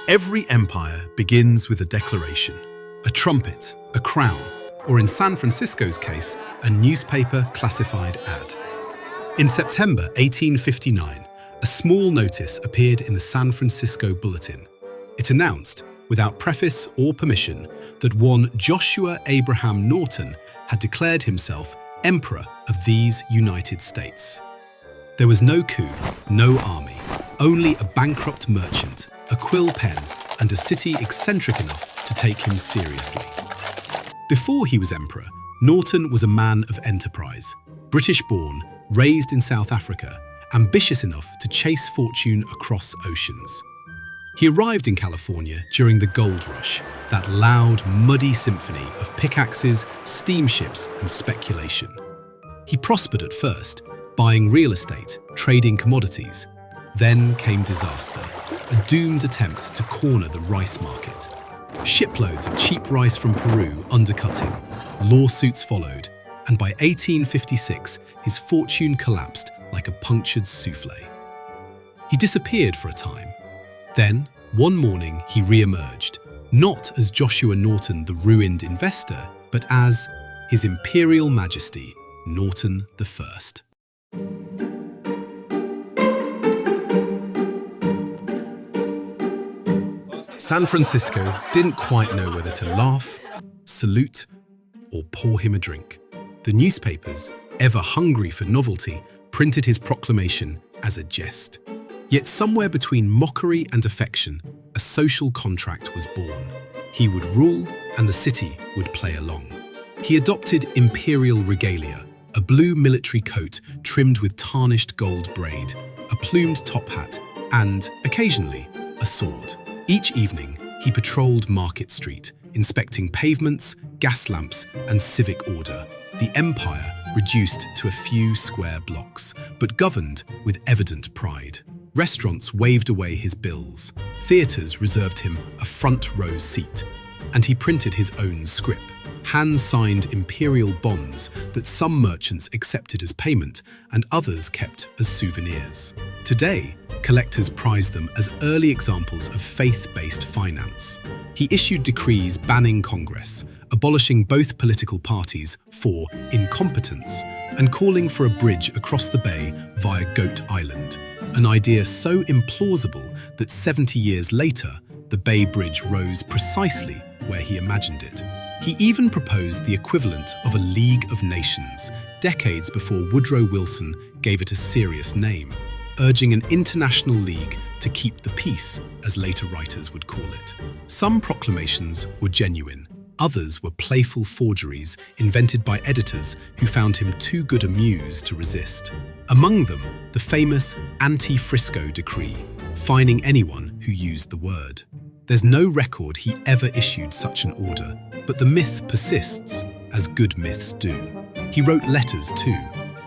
Every empire begins with a declaration, a trumpet, a crown, or in San Francisco's case, a newspaper classified ad. In September 1859, a small notice appeared in the San Francisco Bulletin. It announced, without preface or permission, that one Joshua Abraham Norton had declared himself Emperor of these United States. There was no coup, no army, only a bankrupt merchant, a quill pen, and a city eccentric enough to take him seriously. Before he was emperor, Norton was a man of enterprise, British-born, raised in South Africa, ambitious enough to chase fortune across oceans. He arrived in California during the gold rush, that loud, muddy symphony of pickaxes, steamships, and speculation. He prospered at first, buying real estate, trading commodities. Then came disaster, a doomed attempt to corner the rice market. Shiploads of cheap rice from Peru undercut him, lawsuits followed, and by 1856, his fortune collapsed like a punctured souffle. He disappeared for a time. Then, one morning, he re-emerged, not as Joshua Norton, the ruined investor, but as His Imperial Majesty, Norton I. San Francisco didn't quite know whether to laugh, salute, or pour him a drink. The newspapers, ever hungry for novelty, printed his proclamation as a jest. Yet somewhere between mockery and affection, a social contract was born. He would rule, and the city would play along. He adopted imperial regalia, a blue military coat trimmed with tarnished gold braid, a plumed top hat, and, occasionally, a sword. Each evening, he patrolled Market Street, inspecting pavements, gas lamps, and civic order. The empire reduced to a few square blocks, but governed with evident pride. Restaurants waved away his bills, theatres reserved him a front-row seat, and he printed his own scrip, hand-signed imperial bonds that some merchants accepted as payment and others kept as souvenirs. Today, collectors prize them as early examples of faith-based finance. He issued decrees banning Congress, abolishing both political parties for incompetence, and calling for a bridge across the bay via Goat Island, an idea so implausible that 70 years later, the Bay Bridge rose precisely where he imagined it. He even proposed the equivalent of a League of Nations, decades before Woodrow Wilson gave it a serious name, urging an international league to keep the peace, as later writers would call it. Some proclamations were genuine, others were playful forgeries invented by editors who found him too good a muse to resist. Among them, the famous Anti-Frisco Decree, fining anyone who used the word. There's no record he ever issued such an order, but the myth persists, as good myths do. He wrote letters too,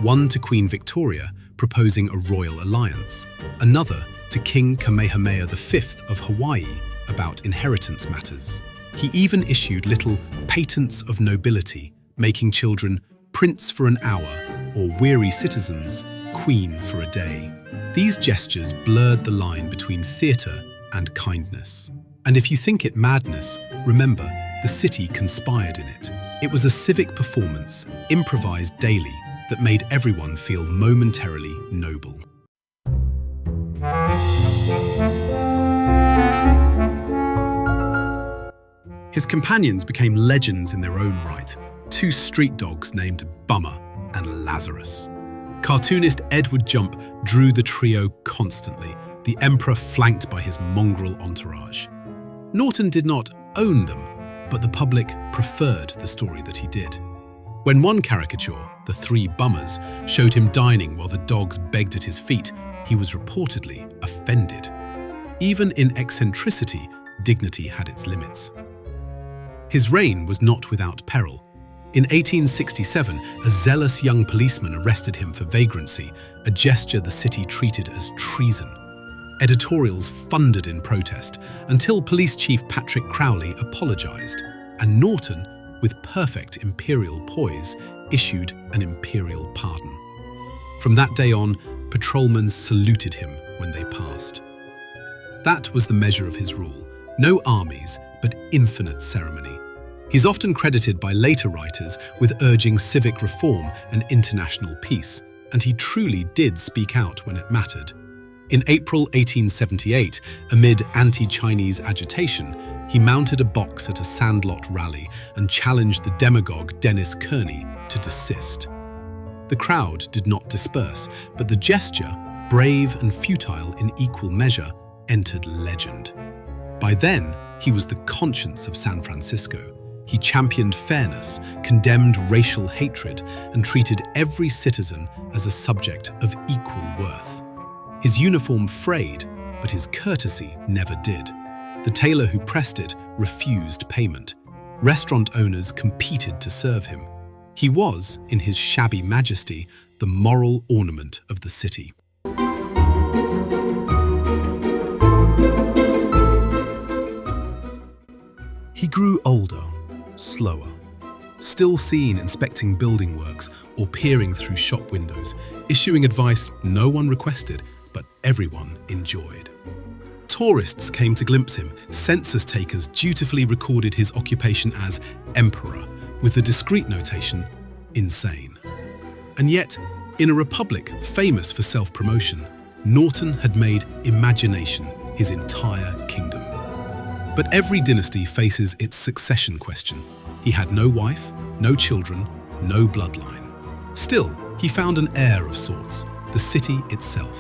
one to Queen Victoria, proposing a royal alliance, another to King Kamehameha V of Hawaii about inheritance matters. He even issued little patents of nobility, making children prince for an hour or weary citizens queen for a day. These gestures blurred the line between theatre and kindness. And if you think it madness, remember, the city conspired in it. It was a civic performance, improvised daily, that made everyone feel momentarily noble. His companions became legends in their own right, two street dogs named Bummer and Lazarus. Cartoonist Edward Jump drew the trio constantly, the emperor flanked by his mongrel entourage. Norton did not own them, but the public preferred the story that he did. When one caricature, the three bummers, showed him dining while the dogs begged at his feet, he was reportedly offended. Even in eccentricity, dignity had its limits. His reign was not without peril. In 1867, a zealous young policeman arrested him for vagrancy, a gesture the city treated as treason. Editorials thundered in protest until Police Chief Patrick Crowley apologized, and Norton, with perfect imperial poise, issued an imperial pardon. From that day on, patrolmen saluted him when they passed. That was the measure of his rule, No armies, but infinite ceremony. He's often credited by later writers with urging civic reform and international peace, and he truly did speak out when it mattered. In April 1878, amid anti-Chinese agitation, he mounted a box at a Sandlot rally and challenged the demagogue Dennis Kearney to desist. The crowd did not disperse, but the gesture, brave and futile in equal measure, entered legend. By then, he was the conscience of San Francisco. He championed fairness, condemned racial hatred, and treated every citizen as a subject of equal worth. His uniform frayed, but his courtesy never did. The tailor who pressed it refused payment. Restaurant owners competed to serve him. He was, in his shabby majesty, the moral ornament of the city. He grew older, slower, still seen inspecting building works or peering through shop windows, issuing advice no one requested, but everyone enjoyed. Tourists came to glimpse him. Census takers dutifully recorded his occupation as emperor, with the discreet notation, insane. And yet, in a republic famous for self-promotion, Norton had made imagination his entire kingdom. But every dynasty faces its succession question. He had no wife, no children, no bloodline. Still, he found an heir of sorts, the city itself.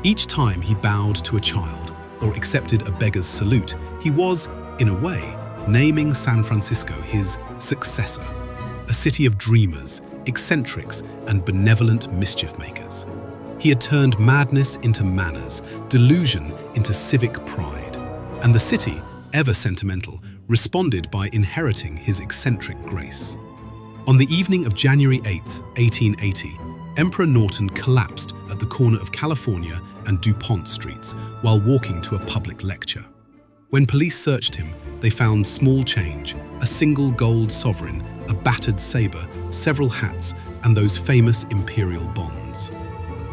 Each time he bowed to a child or accepted a beggar's salute, he was, in a way, naming San Francisco his successor, a city of dreamers, eccentrics, and benevolent mischief makers. He had turned madness into manners, delusion into civic pride, and the city, ever sentimental, responded by inheriting his eccentric grace. On the evening of January 8, 1880, Emperor Norton collapsed at the corner of California and DuPont streets while walking to a public lecture. When police searched him, they found small change, a single gold sovereign, a battered saber, several hats, and those famous imperial bonds.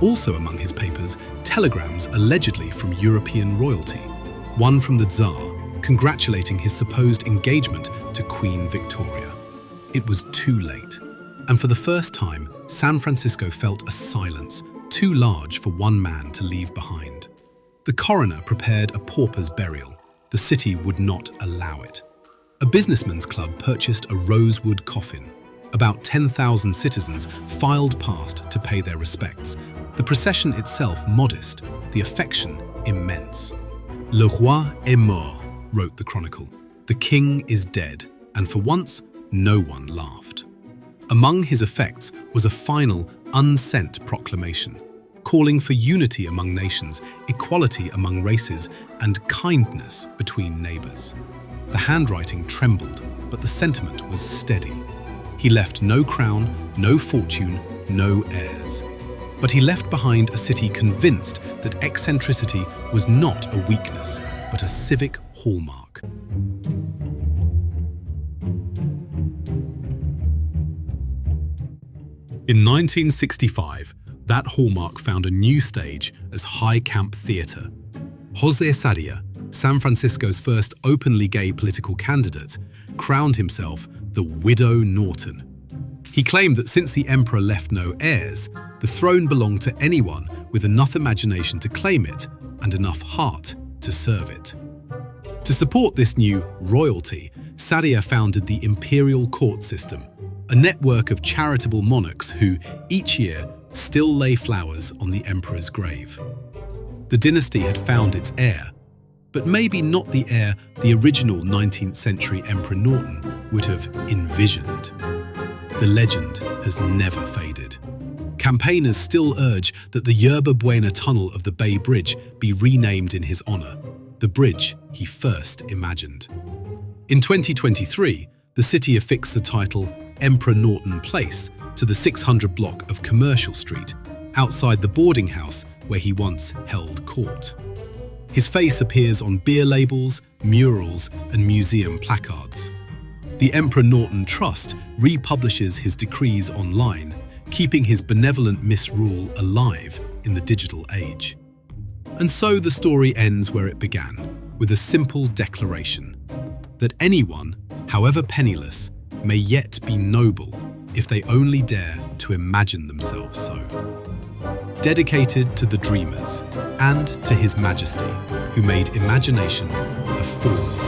Also among his papers, telegrams allegedly from European royalty, one from the Tsar, congratulating his supposed engagement to Queen Victoria. It was too late, and for the first time, San Francisco felt a silence too large for one man to leave behind. The coroner prepared a pauper's burial. The city would not allow it. A businessman's club purchased a rosewood coffin. About 10,000 citizens filed past to pay their respects. The procession itself modest, the affection immense. Le roi est mort, wrote the chronicle. The king is dead, and for once, no one laughed. Among his effects was a final, unsent proclamation, calling for unity among nations, equality among races, and kindness between neighbors. The handwriting trembled, but the sentiment was steady. He left no crown, no fortune, no heirs. But he left behind a city convinced that eccentricity was not a weakness, but a civic hallmark. In 1965, that hallmark found a new stage as High Camp Theatre. Jose Sadia, San Francisco's first openly gay political candidate, crowned himself the Widow Norton. He claimed that since the emperor left no heirs, the throne belonged to anyone with enough imagination to claim it and enough heart to serve it. To support this new royalty, Sadia founded the imperial court system, a network of charitable monarchs who, each year, still lay flowers on the emperor's grave. The dynasty had found its heir, but maybe not the heir the original 19th century Emperor Norton would have envisioned. The legend has never faded. Campaigners still urge that the Yerba Buena tunnel of the Bay Bridge be renamed in his honor, the bridge he first imagined. In 2023, the city affixed the title Emperor Norton Place to the 600 block of Commercial Street, outside the boarding house where he once held court. His face appears on beer labels, murals, and museum placards. The Emperor Norton Trust republishes his decrees online, keeping his benevolent misrule alive in the digital age. And so the story ends where it began, with a simple declaration that anyone, however penniless, may yet be noble if they only dare to imagine themselves so. Dedicated to the dreamers and to His Majesty, who made imagination a form